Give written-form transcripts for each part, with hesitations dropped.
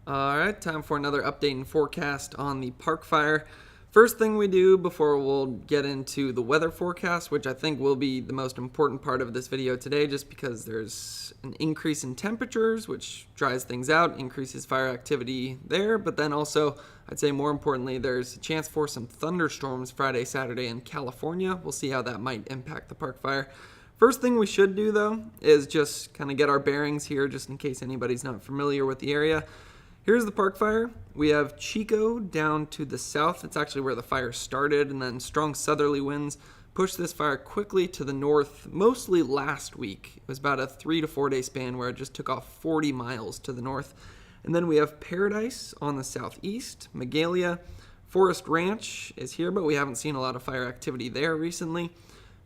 All right, time for another update and forecast on the park fire. First thing we do before we'll get into the weather forecast, which I think will be the most important part of this video today, just because there's an increase in temperatures, which dries things out, increases fire activity there, but then also, I'd say more importantly, there's a chance for some thunderstorms Friday, Saturday in California. We'll see how that might impact the park fire. First thing we should do, though, is just kind of get our bearings here, just in case anybody's not familiar with the area. Here's the park fire. We have Chico down to the south. It's actually where the fire started, and then strong southerly winds pushed this fire quickly to the north, mostly last week. It was about a 3 to 4 day span where it just took off 40 miles to the north. And then we have Paradise on the southeast, Magalia. Forest Ranch is here, but we haven't seen a lot of fire activity there recently.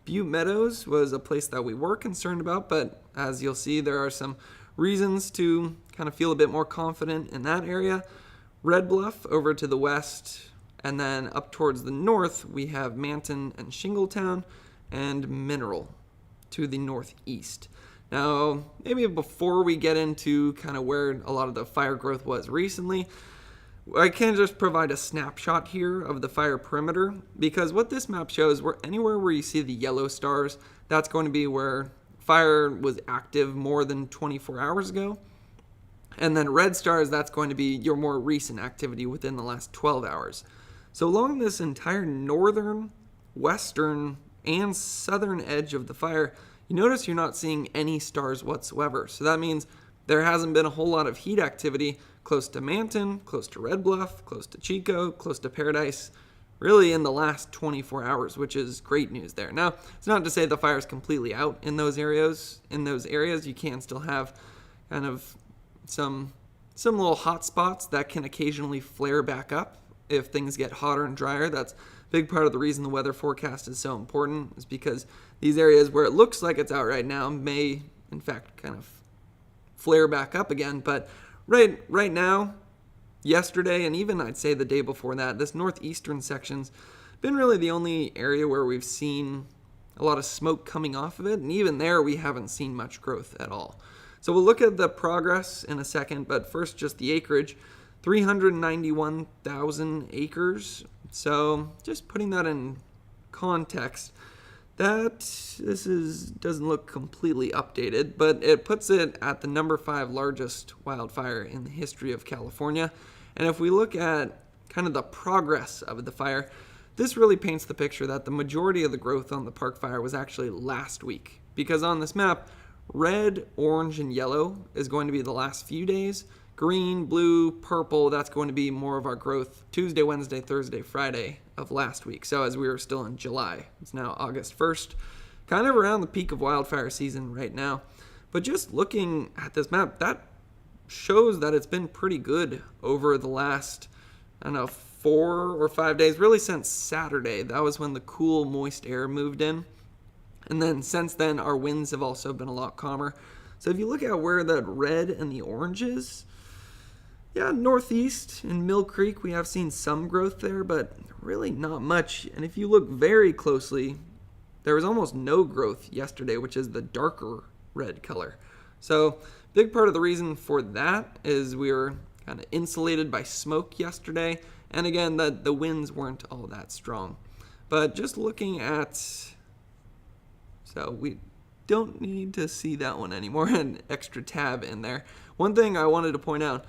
Butte Meadows was a place that we were concerned about, but as you'll see, there are some reasons to kind of feel a bit more confident in that area. Red Bluff over to the west, and then up towards the north, we have Manton and Shingletown, and Mineral to the northeast. Now, maybe before we get into kind of where a lot of the fire growth was recently, I can just provide a snapshot here of the fire perimeter, because what this map shows, anywhere where you see the yellow stars, that's going to be where fire was active more than 24 hours ago. And then red stars, that's going to be your more recent activity within the last 12 hours. So along this entire northern, western, and southern edge of the fire, you notice you're not seeing any stars whatsoever. So that means there hasn't been a whole lot of heat activity close to Manton, close to Red Bluff, close to Chico, close to Paradise, really in the last 24 hours, which is great news there. Now, it's not to say the fire is completely out in those areas. In those areas, you can still have kind of some little hot spots that can occasionally flare back up if things get hotter and drier. That's a big part of the reason the weather forecast is so important, is because these areas where it looks like it's out right now may, in fact, kind of flare back up again. But right now, yesterday, and even I'd say the day before that, this northeastern section's been really the only area where we've seen a lot of smoke coming off of it, and even there we haven't seen much growth at all. So we'll look at the progress in a second, but first just the acreage, 391,000 acres. So just putting that in context, doesn't look completely updated, but it puts it at the number 5 largest wildfire in the history of California. And if we look at kind of the progress of the fire, this really paints the picture that the majority of the growth on the park fire was actually last week. Because on this map, red, orange, and yellow is going to be the last few days. Green, blue, purple, that's going to be more of our growth Tuesday, Wednesday, Thursday, Friday of last week. So as we were still in July, it's now August 1st, kind of around the peak of wildfire season right now. But just looking at this map, that shows that it's been pretty good over the last, 4 or 5 days, really since Saturday. That was when the cool, moist air moved in. And then since then, our winds have also been a lot calmer. So if you look at where the red and the orange is, northeast in Mill Creek, we have seen some growth there, but really not much. And if you look very closely, there was almost no growth yesterday, which is the darker red color. So big part of the reason for that is we were kind of insulated by smoke yesterday. And again, the winds weren't all that strong. But just looking at, so we don't need to see that one anymore, an extra tab in there. One thing I wanted to point out,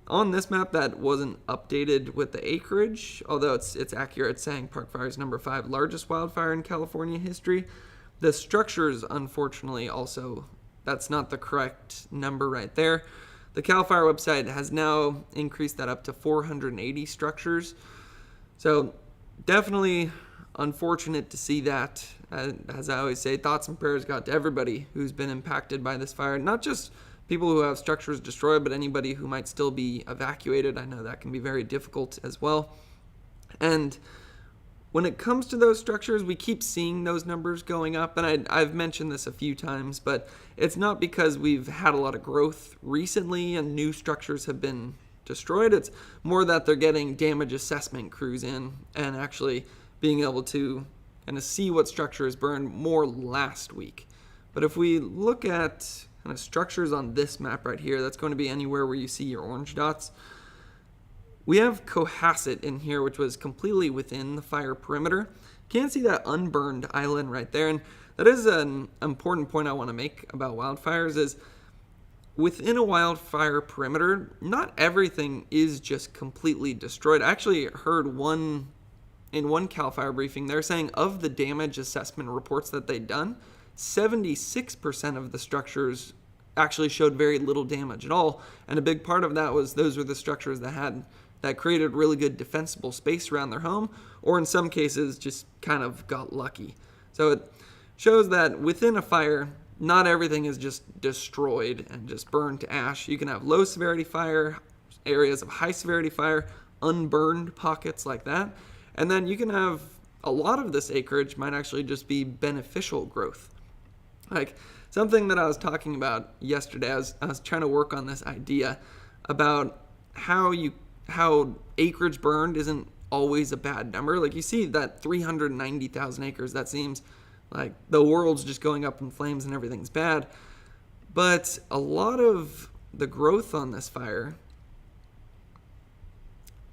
on this map that wasn't updated with the acreage, although it's accurate saying Park Fire is number 5 largest wildfire in California history, the structures, unfortunately, also, that's not the correct number right there. The CAL FIRE website has now increased that up to 480 structures. So definitely unfortunate to see that. As I always say, thoughts and prayers go out to everybody who's been impacted by this fire. Not just people who have structures destroyed, but anybody who might still be evacuated. I know that can be very difficult as well. And when it comes to those structures, we keep seeing those numbers going up. And I've mentioned this a few times, but it's not because we've had a lot of growth recently and new structures have been destroyed. It's more that they're getting damage assessment crews in and actually being able to kind of see what structure is burned more last week. But if we look at kind of structures on this map right here, that's going to be anywhere where you see your orange dots. We have Cohasset in here, which was completely within the fire perimeter. Can't see that unburned island right there, and that is an important point I want to make about wildfires is within a wildfire perimeter, not everything is just completely destroyed. I actually heard in one CAL FIRE briefing, they're saying of the damage assessment reports that they'd done, 76% of the structures actually showed very little damage at all. And a big part of that was those were the structures that created really good defensible space around their home, or in some cases just kind of got lucky. So it shows that within a fire, not everything is just destroyed and just burned to ash. You can have low severity fire, areas of high severity fire, unburned pockets like that. And then you can have a lot of this acreage might actually just be beneficial growth. Like something that I was talking about yesterday, I was trying to work on this idea about how acreage burned isn't always a bad number. Like you see that 390,000 acres, that seems like the world's just going up in flames and everything's bad. But a lot of the growth on this fire,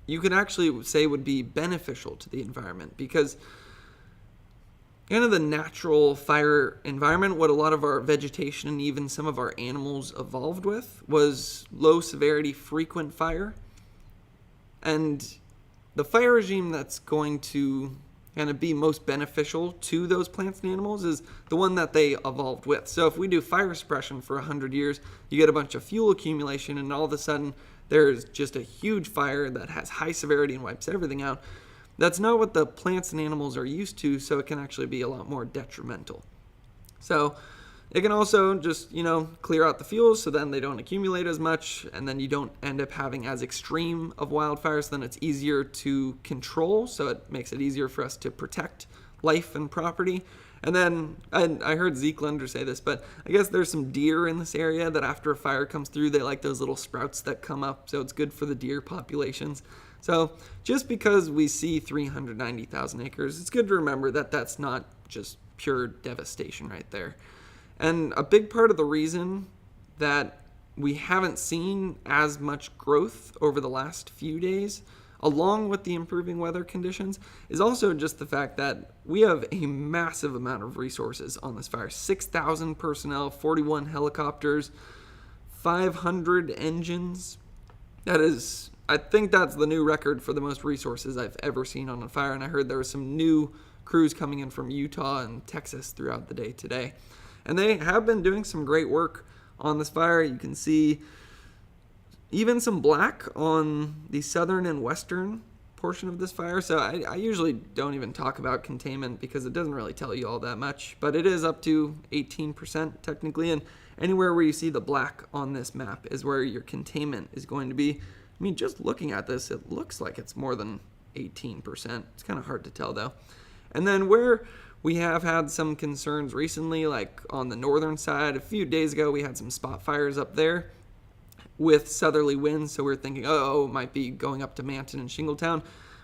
you could actually say would be beneficial to the environment, because kind of the natural fire environment, what a lot of our vegetation and even some of our animals evolved with was low severity, frequent fire. And the fire regime that's going to kind of be most beneficial to those plants and animals is the one that they evolved with. So if we do fire suppression for 100 years, you get a bunch of fuel accumulation, and all of a sudden there's just a huge fire that has high severity and wipes everything out. That's not what the plants and animals are used to, so it can actually be a lot more detrimental. So it can also just, clear out the fuels so then they don't accumulate as much, and then you don't end up having as extreme of wildfires, so then it's easier to control, so it makes it easier for us to protect life and property. And then I heard Zeke Linder say this, but I guess there's some deer in this area that after a fire comes through, they like those little sprouts that come up, so it's good for the deer populations. So just because we see 390,000 acres, it's good to remember that that's not just pure devastation right there. And a big part of the reason that we haven't seen as much growth over the last few days, along with the improving weather conditions, is also just the fact that we have a massive amount of resources on this fire. 6,000 personnel, 41 helicopters, 500 engines. I think that's the new record for the most resources I've ever seen on a fire. And I heard there were some new crews coming in from Utah and Texas throughout the day today. And they have been doing some great work on this fire. You can see even some black on the southern and western portion of this fire. So I usually don't even talk about containment because it doesn't really tell you all that much. But it is up to 18% technically. And anywhere where you see the black on this map is where your containment is going to be. I mean, just looking at this, it looks like it's more than 18%. It's kind of hard to tell though. And then where we have had some concerns recently, like on the northern side, a few days ago we had some spot fires up there with southerly winds, so we're thinking, it might be going up to Manton and Shingletown.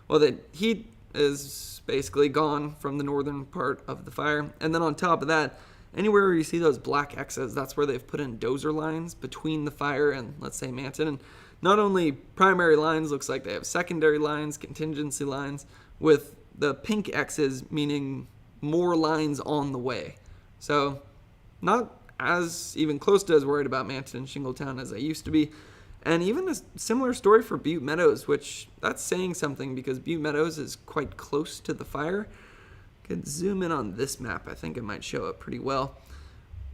Well, the heat is basically gone from the northern part of the fire. And then on top of that, anywhere where you see those black X's, that's where they've put in dozer lines between the fire and, let's say, Manton. And not only primary lines, looks like they have secondary lines, contingency lines, with the pink X's meaning more lines on the way. So not as even close to as worried about Manton and Shingletown as I used to be. And even a similar story for Butte Meadows, which that's saying something because Butte Meadows is quite close to the fire. Could zoom in on this map. I think it might show it pretty well.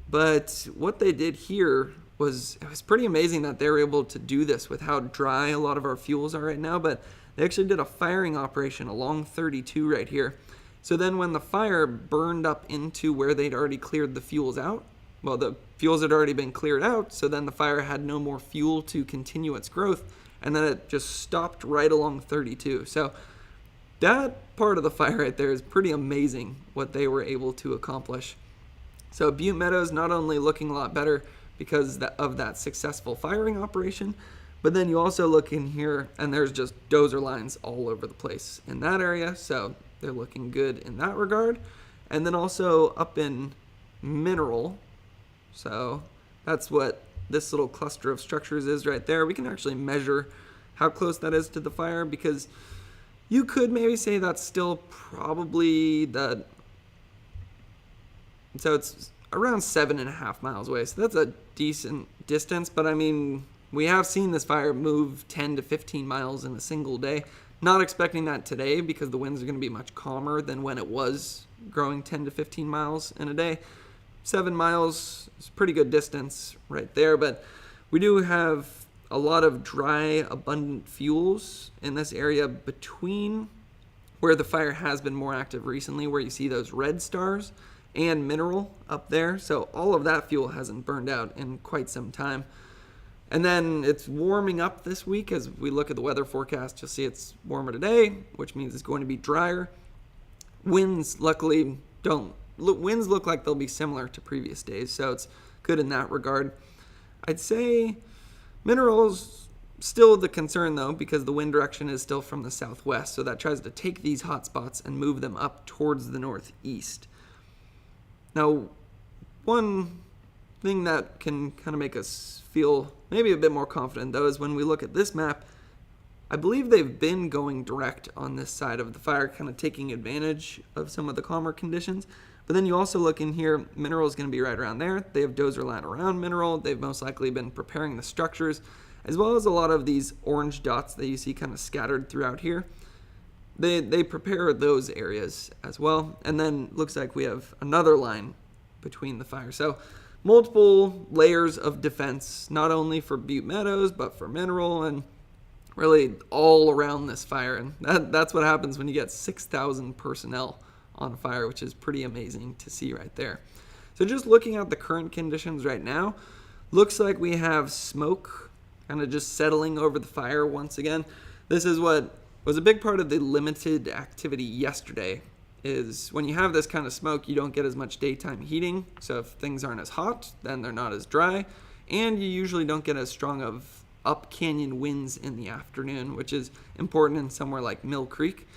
But what they did here was, it was pretty amazing that they were able to do this with how dry a lot of our fuels are right now. But they actually did a firing operation along 32 right here. So then when the fire burned up into where they'd already cleared the fuels out, well, the fuels had already been cleared out, so then the fire had no more fuel to continue its growth, and then it just stopped right along 32. So that part of the fire right there is pretty amazing what they were able to accomplish. So Butte Meadows not only looking a lot better because of that successful firing operation, but then you also look in here and there's just dozer lines all over the place in that area, so they're looking good in that regard. And then also up in Mineral, so That's what this little cluster of structures is right there. We can actually measure how close that is to the fire, because you could maybe say that's still probably so it's around 7.5 miles away. So that's a decent distance, but I mean, we have seen this fire move 10 to 15 miles in a single day. Not expecting that today because the winds are going to be much calmer than when it was growing 10 to 15 miles in a day. 7 miles is a pretty good distance right there, but we do have a lot of dry, abundant fuels in this area between where the fire has been more active recently, where you see those red stars, and mineral up there. So all of that fuel hasn't burned out in quite some time. And then it's warming up this week. As we look at the weather forecast, you'll see it's warmer today, which means it's going to be drier. Winds luckily winds look like they'll be similar to previous days, so it's good in that regard. I'd say minerals still the concern though, because the wind direction is still from the southwest, so that tries to take these hot spots and move them up towards the northeast. Now, one thing that can kind of make us feel maybe a bit more confident though is when we look at this map. I believe they've been going direct on this side of the fire, kind of taking advantage of some of the calmer conditions. But then you also look in here, mineral is going to be right around there. They have dozer line around mineral. They've most likely been preparing the structures, as well as a lot of these orange dots that you see kind of scattered throughout here. They prepare those areas as well. And then looks like we have another line between the fire. So multiple layers of defense, not only for Butte Meadows, but for mineral and really all around this fire. And that's what happens when you get 6,000 personnel on fire, which is pretty amazing to see right there. So just looking at the current conditions right now, looks like we have smoke kind of just settling over the fire once again. This is what was a big part of the limited activity yesterday, is when you have this kind of smoke, you don't get as much daytime heating. So if things aren't as hot, then they're not as dry, and you usually don't get as strong of up canyon winds in the afternoon, which is important in somewhere like Mill Creek,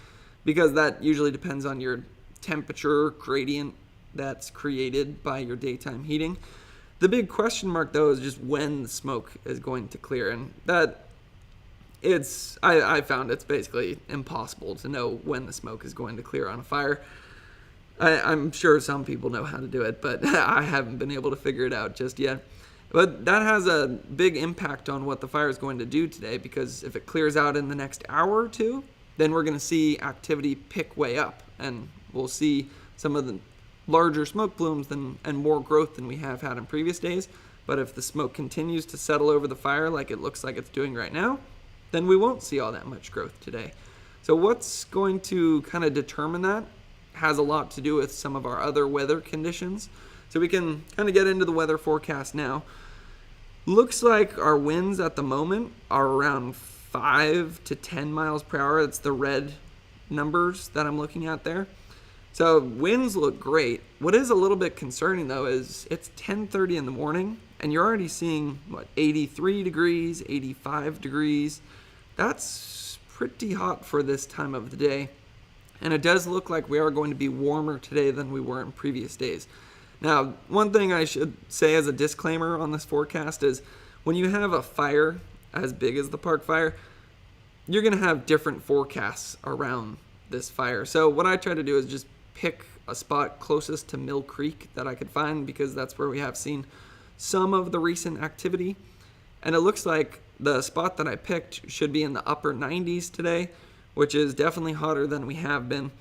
because that usually depends on your temperature gradient that's created by your daytime heating. The big question mark though is just when the smoke is going to clear, and I found it's basically impossible to know when the smoke is going to clear on a fire. I'm sure some people know how to do it, but I haven't been able to figure it out just yet. But that has a big impact on what the fire is going to do today, because if it clears out in the next hour or two, then we're going to see activity pick way up, and we'll see some of the larger smoke plumes and more growth than we have had in previous days. But if the smoke continues to settle over the fire like it looks like it's doing right now, then we won't see all that much growth today. So what's going to kind of determine that has a lot to do with some of our other weather conditions. So we can kind of get into the weather forecast now. Looks like our winds at the moment are around 5 to 10 miles per hour. It's the red numbers that I'm looking at there. So winds look great. What is a little bit concerning though is it's 10:30 in the morning and you're already seeing 83 degrees, 85 degrees. That's pretty hot for this time of the day. And it does look like we are going to be warmer today than we were in previous days. Now, one thing I should say as a disclaimer on this forecast is when you have a fire as big as the Park Fire, you're going to have different forecasts around this fire. So what I try to do is just pick a spot closest to Mill Creek that I could find, because that's where we have seen some of the recent activity. And it looks like the spot that I picked should be in the upper 90s today, which is definitely hotter than we have been.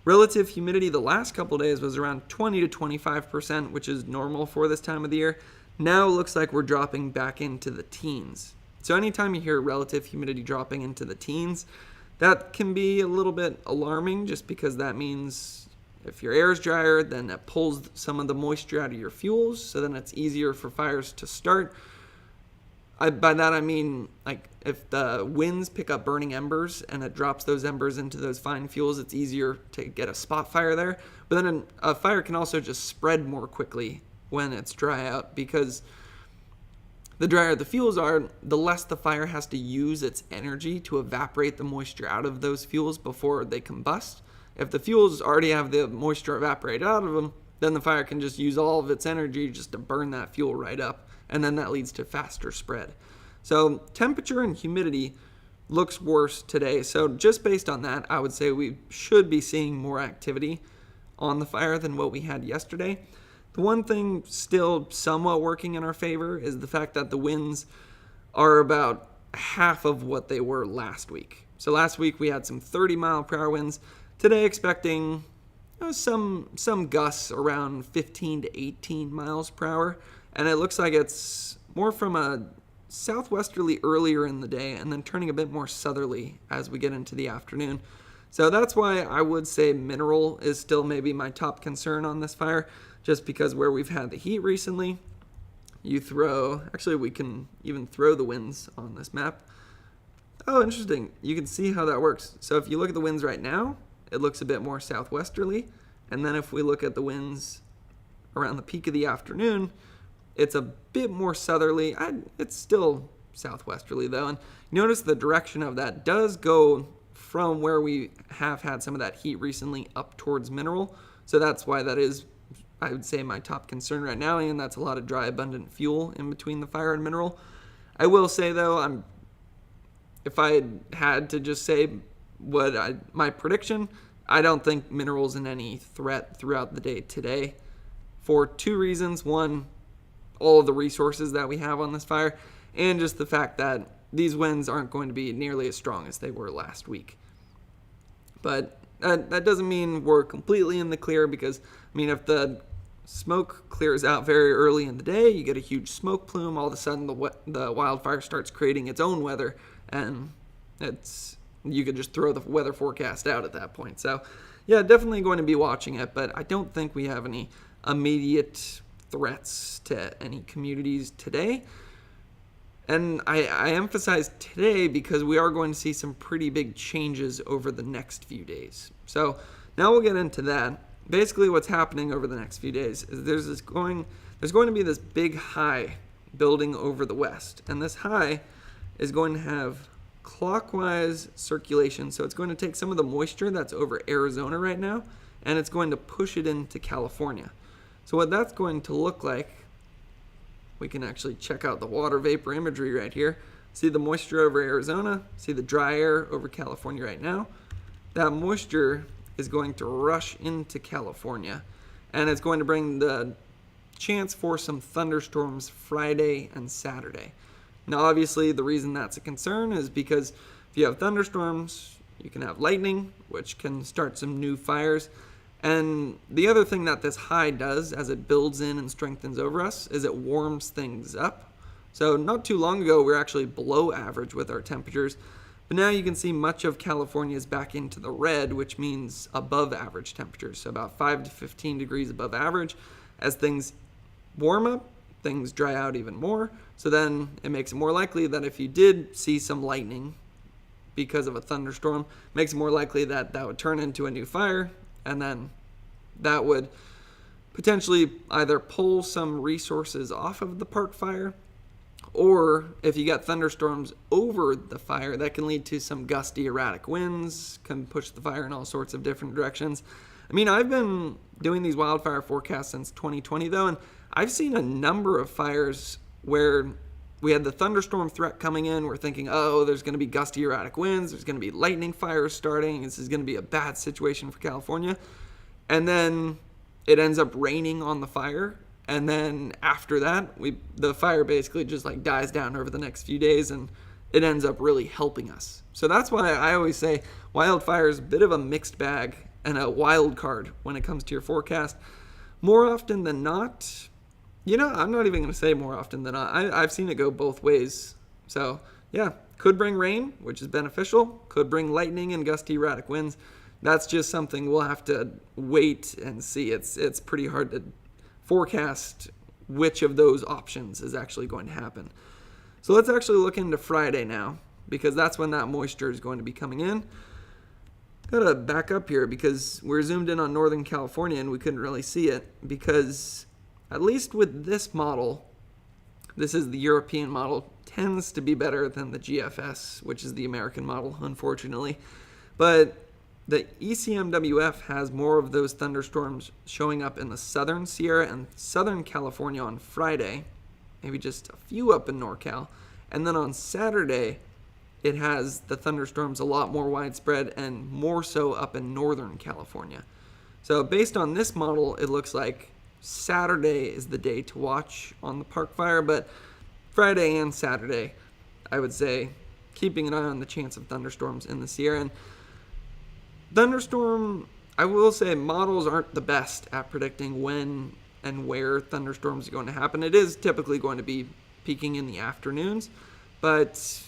Relative humidity the last couple days was around 20 to 25%, which is normal for this time of the year. Now it looks like we're dropping back into the teens. So anytime you hear relative humidity dropping into the teens, that can be a little bit alarming, just because that means if your air is drier, then it pulls some of the moisture out of your fuels, so then it's easier for fires to start. By that I mean, like, if the winds pick up burning embers and it drops those embers into those fine fuels, it's easier to get a spot fire there. But then a fire can also just spread more quickly when it's dry out, because the drier the fuels are, the less the fire has to use its energy to evaporate the moisture out of those fuels before they combust. If the fuels already have the moisture evaporated out of them, then the fire can just use all of its energy just to burn that fuel right up. and then that leads to faster spread. So temperature and humidity looks worse today. So just based on that, I would say we should be seeing more activity on the fire than what we had yesterday. The one thing still somewhat working in our favor is the fact that the winds are about half of what they were last week. So last week we had some 30-mile-per-hour winds. Today expecting some gusts around 15 to 18 miles per hour. And it looks like it's more from a southwesterly earlier in the day and then turning a bit more southerly as we get into the afternoon. So that's why I would say mineral is still maybe my top concern on this fire, just because where we've had the heat recently, actually we can even throw the winds on this map. Oh, interesting. You can see how that works. So if you look at the winds right now, it looks a bit more southwesterly. And then if we look at the winds around the peak of the afternoon, it's a bit more southerly. It's still southwesterly though. And notice the direction of that does go from where we have had some of that heat recently up towards mineral. So that's why that is, I would say, my top concern right now, and that's a lot of dry, abundant fuel in between the fire and mineral. I will say though, if I had to just say my prediction, I don't think mineral's in any threat throughout the day today for two reasons. One, all of the resources that we have on this fire, and just the fact that these winds aren't going to be nearly as strong as they were last week. But that doesn't mean we're completely in the clear, because, if the smoke clears out very early in the day, you get a huge smoke plume, all of a sudden the wildfire starts creating its own weather, and you could just throw the weather forecast out at that point. So, yeah, definitely going to be watching it, but I don't think we have any immediate threats to any communities today. And I emphasize today because we are going to see some pretty big changes over the next few days. So now we'll get into that. Basically what's happening over the next few days is there's going to be this big high building over the west. And this high is going to have clockwise circulation. So it's going to take some of the moisture that's over Arizona right now, and it's going to push it into California. So what that's going to look like, we can actually check out the water vapor imagery right here. See the moisture over Arizona, see the dry air over California right now. That moisture is going to rush into California, and it's going to bring the chance for some thunderstorms Friday and Saturday. Now, obviously, the reason that's a concern is because if you have thunderstorms, you can have lightning, which can start some new fires. And the other thing that this high does as it builds in and strengthens over us is it warms things up. So not too long ago, we were actually below average with our temperatures. But now you can see much of California is back into the red, which means above average temperatures. So about 5 to 15 degrees above average. As things warm up, things dry out even more. So then it makes it more likely that if you did see some lightning because of a thunderstorm, it makes it more likely that that would turn into a new fire. And then that would potentially either pull some resources off of the park fire, or if you got thunderstorms over the fire, that can lead to some gusty, erratic winds, can push the fire in all sorts of different directions. I've been doing these wildfire forecasts since 2020, though, and I've seen a number of fires where we had the thunderstorm threat coming in. We're thinking, oh, there's going to be gusty, erratic winds. There's going to be lightning fires starting. This is going to be a bad situation for California. And then it ends up raining on the fire. And then after that, the fire basically just dies down over the next few days, and it ends up really helping us. So that's why I always say wildfire is a bit of a mixed bag and a wild card when it comes to your forecast. More often than not, I'm not even going to say more often than not. I've seen it go both ways. So, yeah, could bring rain, which is beneficial. Could bring lightning and gusty, erratic winds. That's just something we'll have to wait and see. It's pretty hard to forecast which of those options is actually going to happen. So let's actually look into Friday now, because that's when that moisture is going to be coming in. Gotta back up here because we're zoomed in on Northern California and we couldn't really see it, because at least with this model, this is the European model, tends to be better than the GFS, which is the American model, unfortunately. But the ECMWF has more of those thunderstorms showing up in the southern Sierra and southern California on Friday. maybe just a few up in NorCal. And then on Saturday, it has the thunderstorms a lot more widespread and more so up in Northern California. So based on this model, it looks like Saturday is the day to watch on the park fire, but Friday and Saturday, I would say, keeping an eye on the chance of thunderstorms in the Sierra. And thunderstorm, I will say, models aren't the best at predicting when and where thunderstorms are going to happen. It is typically going to be peaking in the afternoons, but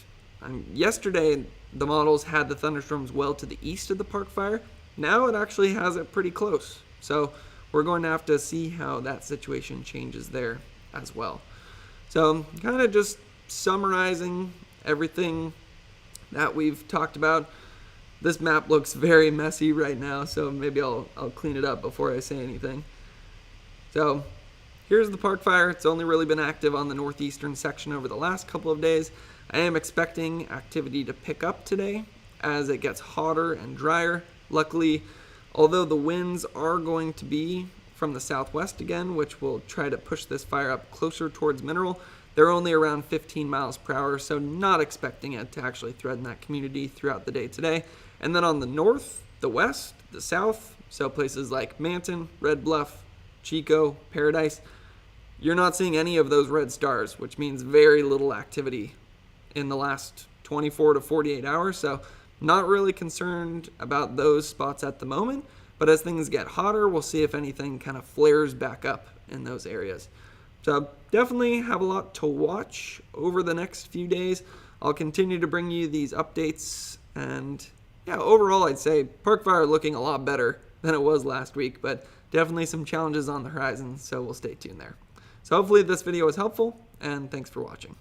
yesterday the models had the thunderstorms well to the east of the park fire. Now it actually has it pretty close. So we're going to have to see how that situation changes there as well. So kind of just summarizing everything that we've talked about. This map looks very messy right now, so maybe I'll clean it up before I say anything. So here's the park fire. It's only really been active on the northeastern section over the last couple of days. I am expecting activity to pick up today as it gets hotter and drier. Luckily, although the winds are going to be from the southwest again, which will try to push this fire up closer towards Mineral, they're only around 15 miles per hour, so not expecting it to actually threaten that community throughout the day today. And then on the north, the west, the south, so places like Manton, Red Bluff, Chico, Paradise, you're not seeing any of those red stars, which means very little activity in the last 24 to 48 hours. So not really concerned about those spots at the moment, but as things get hotter, we'll see if anything kind of flares back up in those areas. So definitely have a lot to watch over the next few days. I'll continue to bring you these updates, and yeah, overall I'd say park fire looking a lot better than it was last week, but definitely some challenges on the horizon, so we'll stay tuned there. So hopefully this video was helpful, and thanks for watching.